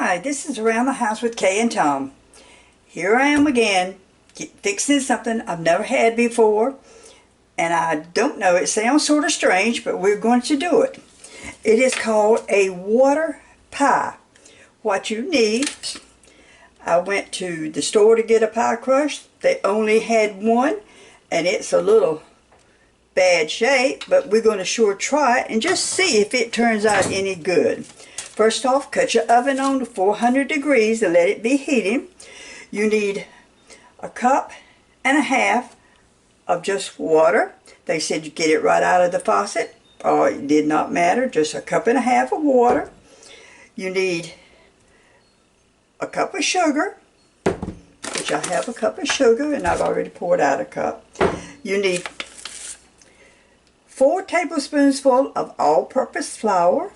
Hi, this is Around the House with Kay and Tom. Here I am again, fixing something I've never had before. And I don't know, it sounds sort of strange, but we're going to do it. It is called a water pie. What you need, I went to the store to get a pie crust. They only had one, and it's a little bad shape, but we're going to sure try it and just see if it turns out any good. First off, cut your oven on to 400 degrees and let it be heating. You need a cup and a half of just water. They said you get it right out of the faucet. Oh, it did not matter, just a cup and a half of water. You need a cup of sugar, which I have a cup of sugar and I've already poured out a cup. You need 4 tablespoonfuls of all-purpose flour,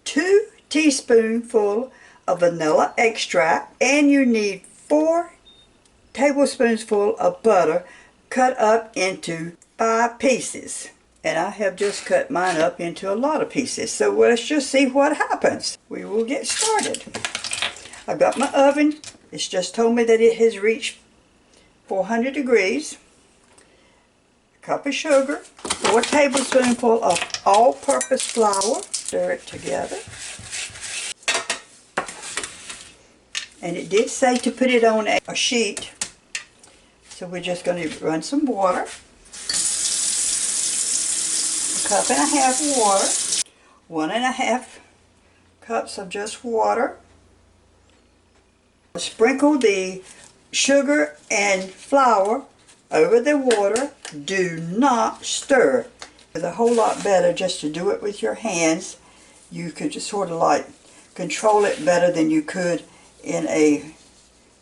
2 teaspoonfuls of vanilla extract, and you need 4 tablespoonfuls of butter cut up into 5 pieces. And I have just cut mine up into a lot of pieces. So let's just see what happens. We will get started. I've got my oven. It's just told me that it has reached 400 degrees. A cup of sugar, 4 tablespoonfuls of all-purpose flour. Stir it together. And it did say to put it on a sheet. So we're just going to run some water. A cup and a half of water. 1.5 cups of just water. Sprinkle the sugar and flour over the water. Do not stir. It's a whole lot better just to do it with your hands. You could just sort of like control it better than you could in a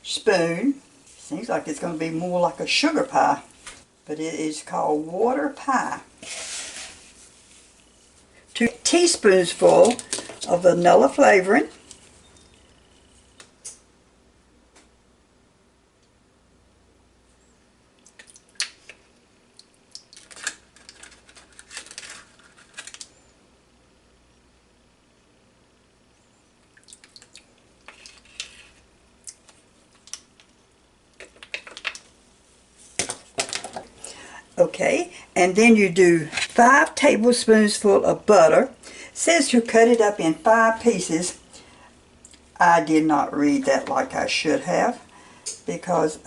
spoon. Seems like it's going to be more like a sugar pie, but it is called water pie. 2 teaspoonsful of vanilla flavoring. Okay, and then you do 5 tablespoonfuls of butter. It says to cut it up in 5 pieces. I did not read that like I should have, because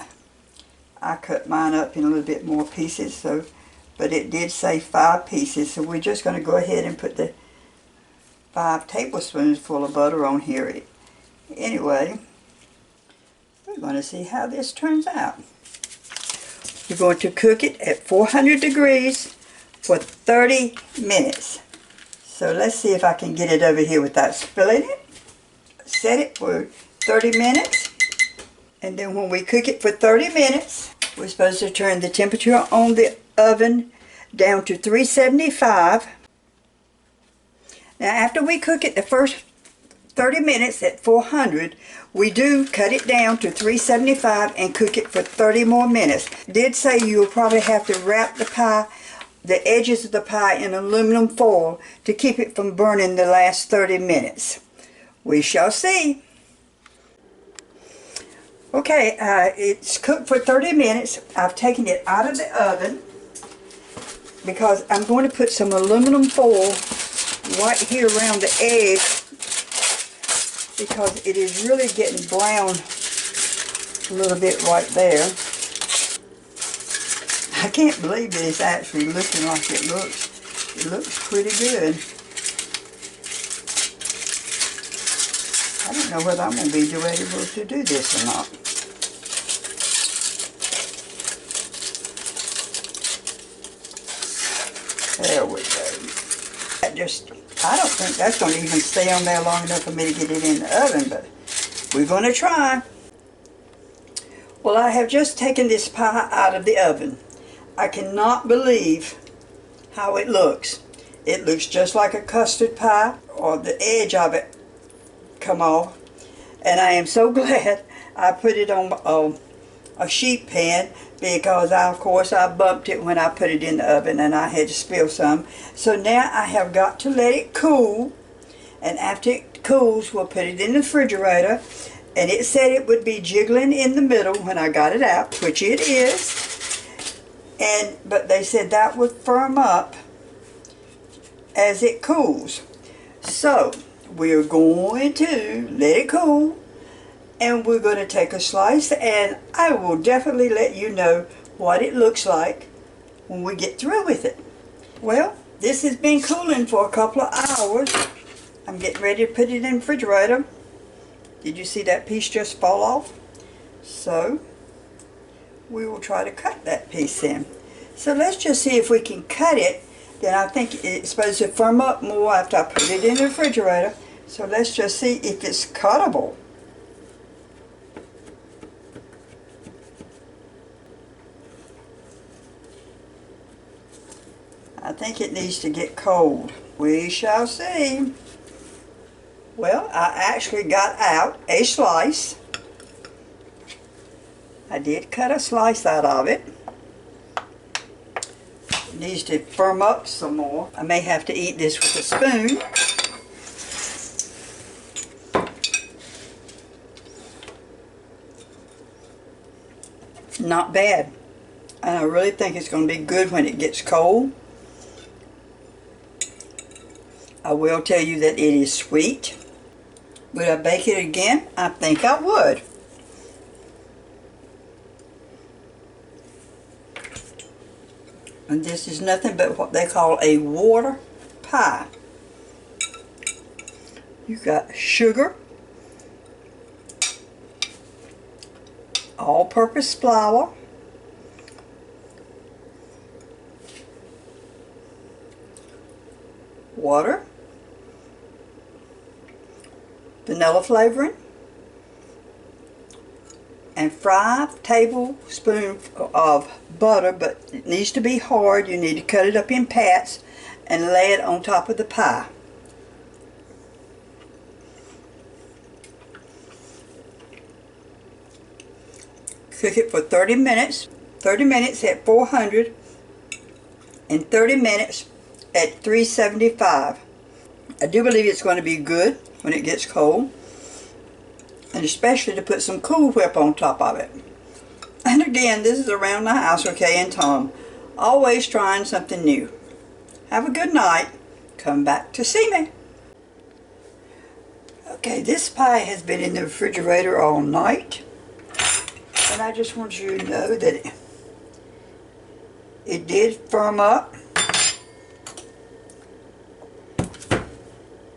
I cut mine up in a little bit more pieces. So, but it did say 5 pieces, so we're just going to go ahead and put the 5 tablespoonfuls of butter on here. Anyway, we're going to see how this turns out. You're going to cook it at 400 degrees for 30 minutes. So let's see if I can get it over here without spilling it. Set it for 30 minutes. And then when we cook it for 30 minutes, we're supposed to turn the temperature on the oven down to 375. Now after we cook it the first 30 minutes at 400, we do cut it down to 375 and cook it for 30 more minutes. It did say you'll probably have to wrap the pie, the edges of the pie, in aluminum foil to keep it from burning the last 30 minutes. We shall see. Okay, it's cooked for 30 minutes. I've taken it out of the oven because I'm going to put some aluminum foil right here around the edge, because it is really getting brown a little bit right there. I can't believe that it's actually looking like it looks. It looks pretty good. I don't know whether I'm going to be able to do this or not. There we go. I don't think that's going to even stay on there long enough for me to get it in the oven, but we're going to try. Well, I have just taken this pie out of the oven. I cannot believe how it looks. It looks just like a custard pie, or the edge of it come off. And I am so glad I put it on a sheet pan, because of course I bumped it when I put it in the oven and I had to spill some. So now I have got to let it cool, and after it cools, we'll put it in the refrigerator. And it said it would be jiggling in the middle when I got it out, which it is. But they said that would firm up as it cools. So we're going to let it cool, and we're going to take a slice, and I will definitely let you know what it looks like when we get through with it. Well, this has been cooling for a couple of hours. I'm getting ready to put it in the refrigerator. Did you see that piece just fall off? So we will try to cut that piece in. So let's just see if we can cut it. Then I think it's supposed to firm up more after I put it in the refrigerator. So let's just see if it's cuttable. I think it needs to get cold. We shall see. Well, I actually got out a slice. I did cut a slice out of it. It needs to firm up some more. I may have to eat this with a spoon. Not bad. And I really think it's going to be good when it gets cold. I will tell you that it is sweet. Would I bake it again? I think I would. And this is nothing but what they call a water pie. You got sugar, all-purpose flour, water, vanilla flavoring, and 5 tablespoons of butter, but it needs to be hard. You need to cut it up in pats and lay it on top of the pie. Cook it for 30 minutes. 30 minutes at 400 and 30 minutes at 375. I do believe it's going to be good when it gets cold, and especially to put some Cool Whip on top of it. And again, this is around the house with Kay and Tom, always trying something new. Have a good night. Come back to see me. Okay, this pie has been in the refrigerator all night, and I just want you to know that it did firm up.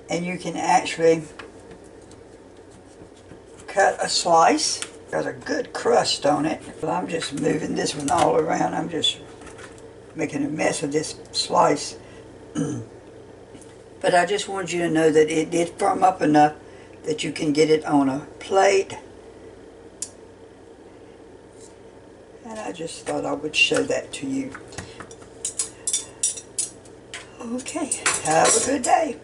And you can actually cut a slice. Got a good crust on it. Well, I'm just moving this one all around. I'm just making a mess of this slice. But I just want you to know that it did firm up enough that you can get it on a plate. And I just thought I would show that to you. Okay, have a good day.